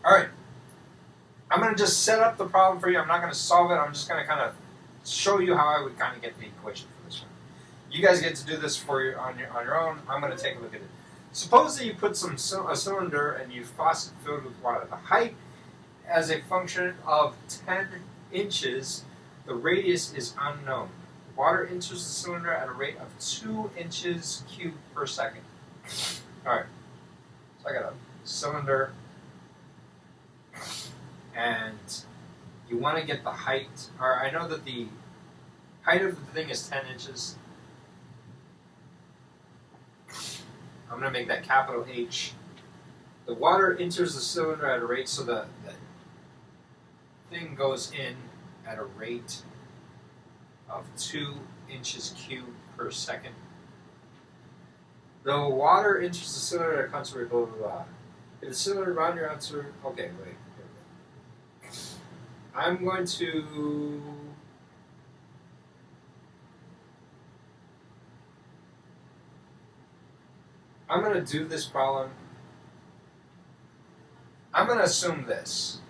All right. I'm going to just set up the problem for you. I'm not going to solve it. I'm just going to kind of show you how I would kind of get the equation for this one. You guys get to do this for you on your own. I'm going to take a look at it. Suppose that you put a cylinder and you faucet filled with water. The height as a function of 10 inches, the radius is unknown. Water enters the cylinder at a rate of 2 inches cubed per second. All right, so I got a cylinder, and you want to get the height. Or I know that the height of the thing is 10 inches. I'm going to make that capital H. The water enters the cylinder at a rate, so the thing goes in at a rate of 2 inches cubed per second. The water enters the cylinder at a constant rate, blah, blah, blah. If the cylinder around your answer, okay, wait. I'm going to do this problem. I'm going to assume this.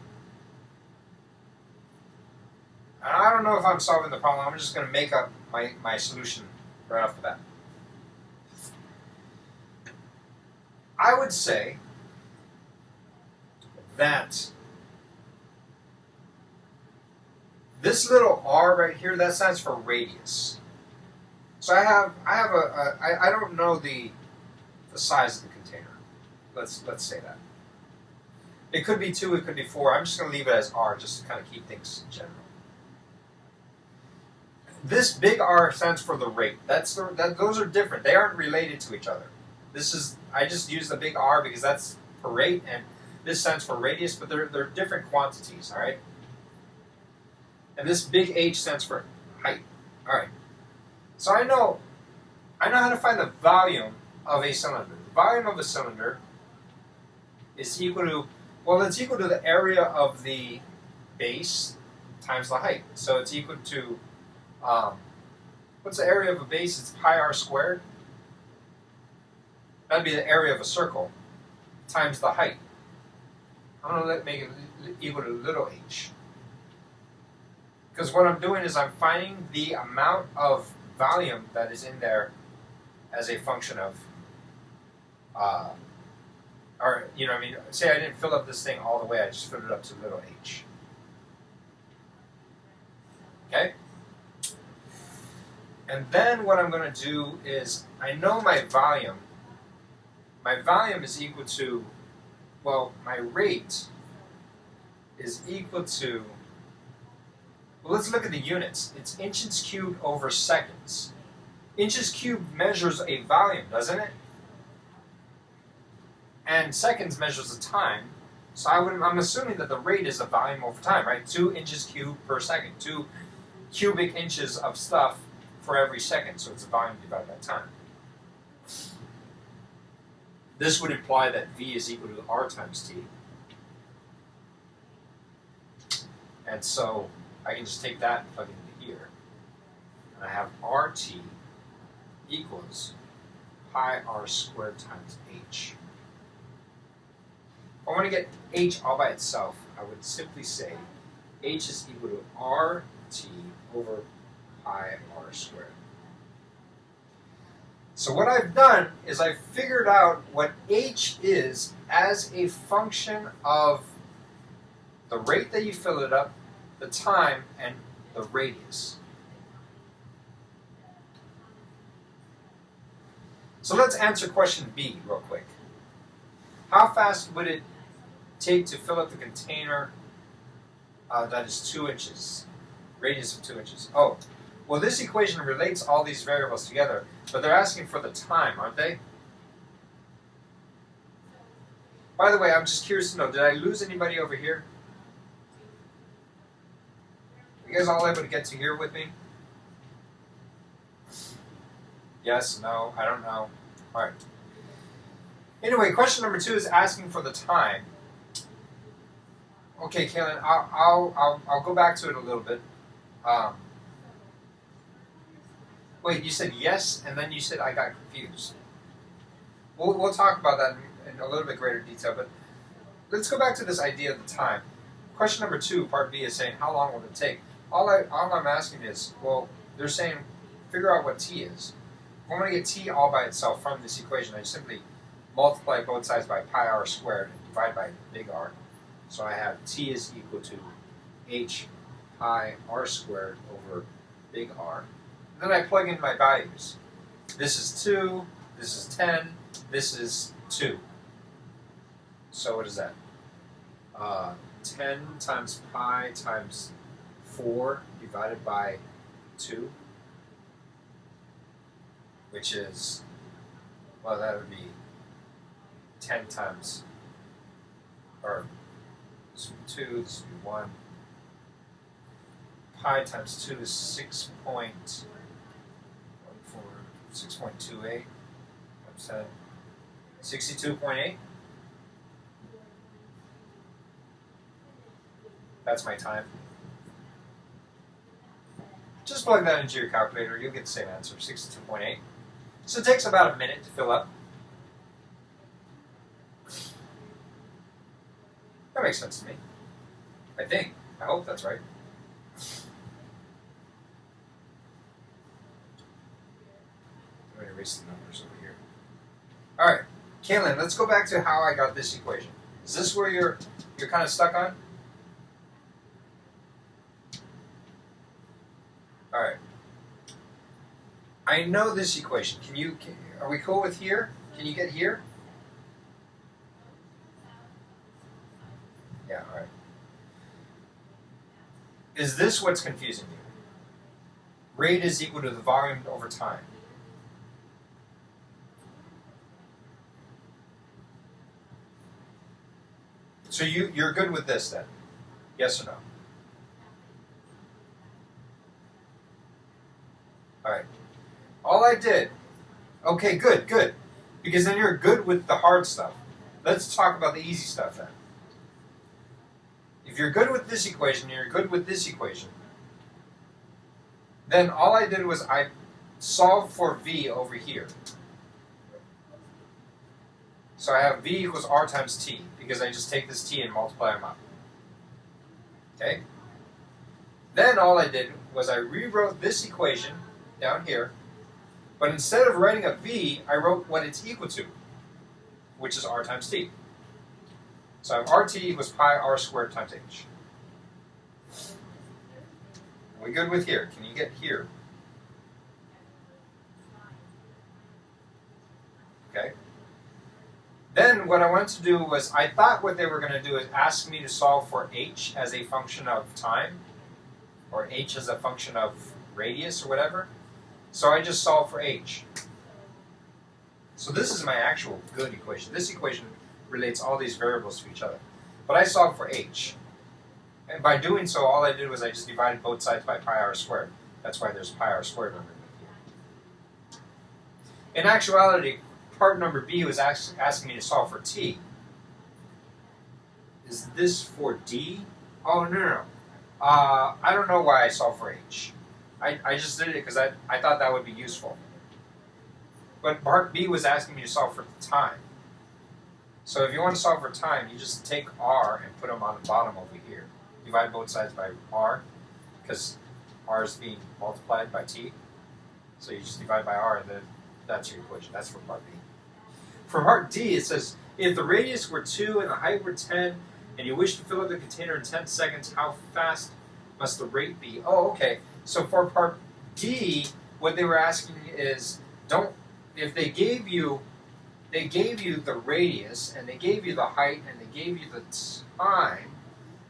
And I don't know if I'm solving the problem. I'm just going to make up my solution right off the bat. I would say that this little r right here, that stands for radius. So I don't know the size of the container. Let's say that. It could be 2, it could be 4. I'm just going to leave it as r just to kind of keep things general. This big R stands for the rate. Those are different. They aren't related to each other. I just use the big R because that's for rate, and this stands for radius, but they're different quantities, all right? And this big H stands for height. All right. So I know how to find the volume of a cylinder. The volume of a cylinder is equal to, well, it's equal to the area of the base times the height. So it's equal to, what's the area of a base? It's pi r squared. That'd be the area of a circle times the height. I'm going to make it equal to little h. Because what I'm doing is I'm finding the amount of volume that is in there as a function of, or, you know what I mean? Say I didn't fill up this thing all the way, I just filled it up to little h. Okay? And then what I'm going to do is, I know my volume. My volume is equal to, well, my rate is equal to, well, let's look at the units. It's inches cubed over seconds. Inches cubed measures a volume, doesn't it? And seconds measures the time. So I'm assuming that the rate is the volume over time, right? 2 inches cubed per second. 2 cubic inches of stuff for every second. So it's the volume divided by time. This would imply that V is equal to R times T. And so I can just take that and plug it into here. And I have RT equals pi r squared times h. If I want to get h all by itself, I would simply say h is equal to RT over pi r squared. So what I've done is I've figured out what h is as a function of the rate that you fill it up, the time, and the radius. So let's answer question B real quick. How fast would it take to fill up the container that is 2 inches, radius of 2 inches? Oh, well, this equation relates all these variables together, but they're asking for the time, aren't they? By the way, I'm just curious to know, did I lose anybody over here? You guys all able to get to here with me? Yes, no, I don't know. All right. Anyway, question number 2 is asking for the time. Okay, Kaylin, I'll go back to it a little bit. Wait, you said yes, and then you said I got confused. We'll talk about that in a little bit greater detail, but let's go back to this idea of the time. Question number 2, part B, is saying how long will it take? All I'm asking is, well, they're saying figure out what t is. If I want to get t all by itself from this equation, I simply multiply both sides by pi r squared and divide by big R. So I have t is equal to h pi r squared over big R. And then I plug in my values. This is 2, this is 10, this is 2. So what is that? 10 times pi times 4 divided by 2, which is, well, that would be 10 times, or this would be 2, this would be 1. Pi times 2 is 6.28 times 10, 62.8. That's my time. Just plug that into your calculator, you'll get the same answer, 62.8. So it takes about a minute to fill up. That makes sense to me. I think. I hope that's right. I'm going to erase the numbers over here. Alright, Kaylin, let's go back to how I got this equation. Is this where you're kind of stuck on? Alright. I know this equation. Are we cool with here? Can you get here? Yeah, alright. Is this what's confusing you? Rate is equal to the volume over time. So you're good with this then? Yes or no? Alright. All I did, okay, good. Because then you're good with the hard stuff. Let's talk about the easy stuff then. If you're good with this equation and you're good with this equation, then all I did was I solved for v over here. So I have v equals r times t, because I just take this t and multiply them up. Okay? Then all I did was I rewrote this equation down here, but instead of writing a v, I wrote what it's equal to, which is r times t. So I have rt equals pi r squared times h. Are we good with here? Can you get here? Okay. Then what I wanted to do was, I thought what they were going to do is ask me to solve for h as a function of time, or h as a function of radius or whatever. So I just solved for h. So this is my actual good equation. This equation relates all these variables to each other. But I solved for h. And by doing so, all I did was I just divided both sides by pi r squared. That's why there's pi r squared underneath here. In actuality, part number B was asking me to solve for t. Is this for d? Oh, no. I don't know why I solved for h. I just did it because I thought that would be useful. But part B was asking me to solve for time. So if you want to solve for time, you just take r and put them on the bottom over here. Divide both sides by r, because r is being multiplied by t. So you just divide by r, and then that's your equation. That's for part B. For part D, it says, if the radius were 2 and the height were 10, and you wish to fill up the container in 10 seconds, how fast must the rate be? Oh, okay. So for part D, what they were asking is, if they gave you the radius, and they gave you the height, and they gave you the time,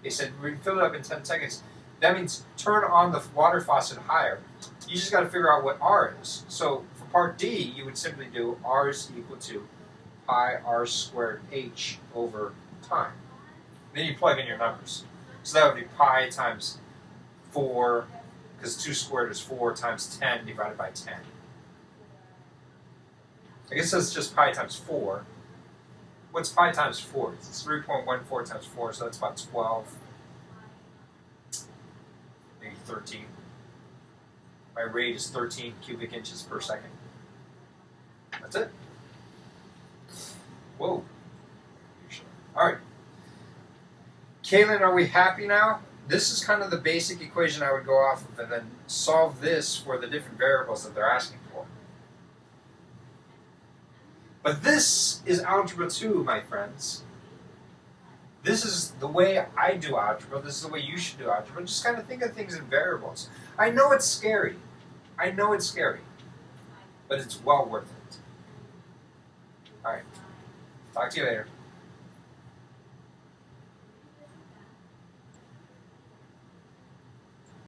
they said, we can fill it up in 10 seconds. That means turn on the water faucet higher. You just got to figure out what r is. So for part D, you would simply do r is equal to pi r squared h over time. Then you plug in your numbers. So that would be pi times 4, because 2 squared is 4, times 10 divided by 10. I guess that's just pi times 4. What's pi times 4? It's 3.14 times 4, so that's about 12. Maybe 13. My rate is 13 cubic inches per second. That's it. Whoa. Alright. Kaylin, are we happy now? This is kind of the basic equation I would go off of and then solve this for the different variables that they're asking for. But this is Algebra 2, my friends. This is the way I do algebra. This is the way you should do algebra. Just kind of think of things in variables. I know it's scary. I know it's scary. But it's well worth it. All right. Talk to you later.